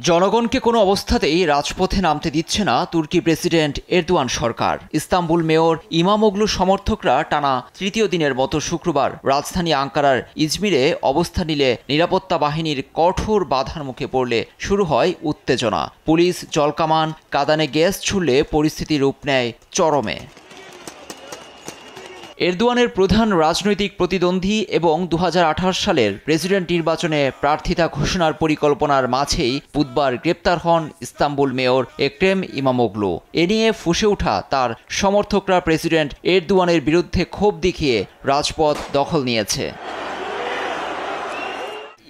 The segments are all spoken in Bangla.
জনগণকে কোনো অবস্থাতেই রাজপথে নামতে দিচ্ছে না তুর্কি প্রেসিডেন্ট এরদোয়ান সরকার। ইস্তাম্বুল মেয়র ইমামোগলু সমর্থকরা টানা তৃতীয় দিনের মতো শুক্রবার রাজধানী আঙ্কারার ইজমিরে অবস্থান নিলে নিরাপত্তা বাহিনীর কঠোর বাধার মুখে পড়লে শুরু হয় উত্তেজনা। পুলিশ জলকামান, কাঁদানে গ্যাস ছুড়লে পরিস্থিতি রূপ নেয় চরমে। এরদোয়ানের প্রধান রাজনৈতিক প্রতিদ্বন্দ্বী এবং 2018 সালের প্রেসিডেন্ট নির্বাচনে প্রার্থিতা ঘোষণার পরিকল্পনার মাঝেই বুধবার গ্রেপ্তার হন ইস্তাম্বুল মেয়র এক্রেম ইমামোগলু। এ নিয়ে ফুঁসে ওঠা তার সমর্থকরা প্রেসিডেন্ট এরদোয়ানের বিরুদ্ধে ক্ষোভ দেখিয়ে রাজপথ দখল নিয়েছে।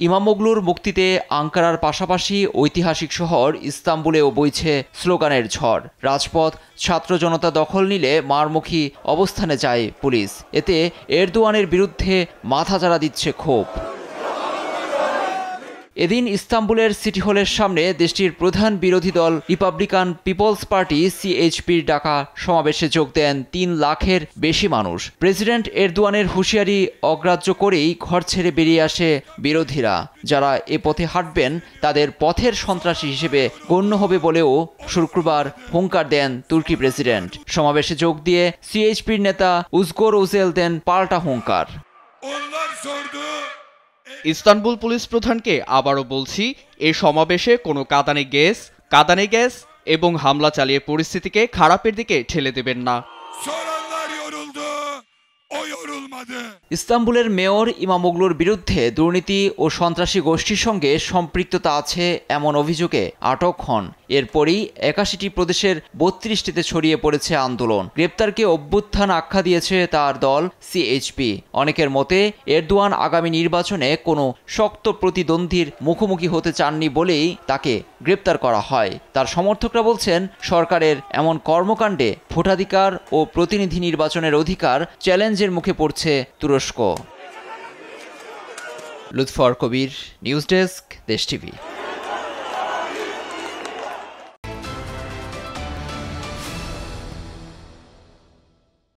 ইমামোগলুর মুক্তিতে আঙ্কারার পাশাপাশি ঐতিহাসিক শহর ইস্তাম্বুলেও বইছে স্লোগানের ঝড়। রাজপথ ছাত্র জনতা দখল নিলে মারমুখী অবস্থানে যায় পুলিশ। এতে এরদোয়ানের বিরুদ্ধে মাথাচাড়া দিচ্ছে ক্ষোভ। এদিন ইস্তাম্বুলের সিটি হলের সামনে দেশটির প্রধান বিরোধী দল রিপাবলিকান পিপলস পার্টি সিএইচপির ডাকা সমাবেশে যোগ দেন 3 লাখের বেশি মানুষ। প্রেসিডেন্ট এরদোয়ানের হুঁশিয়ারি অগ্রাহ্য করেই ঘর ছেড়ে বেরিয়ে আসে বিরোধীরা। যারা এ পথে হাঁটবেন তাদের পথের সন্ত্রাসী হিসেবে গণ্য হবে বলেও শুক্রবার হুঙ্কার দেন তুর্কি প্রেসিডেন্ট। সমাবেশে যোগ দিয়ে সিএইচপির নেতা উজগোর ওজেল দেন পাল্টা হুঙ্কার। ইস্তানবুল পুলিশ প্রধানকে আবারও বলছি, এ সমাবেশে কোনো কাঁদানে গ্যাস এবং হামলা চালিয়ে পরিস্থিতিকে খারাপের দিকে ঠেলে দেবেন না। ইস্তাম্বুলের মেয়র ইমামোগলুর বিরুদ্ধে দুর্নীতি ও সন্ত্রাসী গোষ্ঠীর সঙ্গে সম্পৃক্ততা আছে এমন অভিযোগে আটক হন। এরপরই 81টি প্রদেশের 32টিতে ছড়িয়ে পড়েছে আন্দোলন। গ্রেপ্তারকে অভ্যুত্থান আখ্যা দিয়েছে তার দল সিএইচপি। অনেকের মতে এরদোয়ান আগামী নির্বাচনে কোনো শক্ত প্রতিদ্বন্দ্বীর মুখোমুখি হতে চাননি বলেই তাকে গ্রেপ্তার করা হয়। তার সমর্থকরা বলছেন, সরকারের এমন কর্মকাণ্ডে ভোটাধিকার ও প্রতিনিধি নির্বাচনের অধিকার চ্যালেঞ্জের মুখে পড়ছে তুরস্ক। লুৎফর কবির, নিউজ ডেস্ক, দেশ টিভি।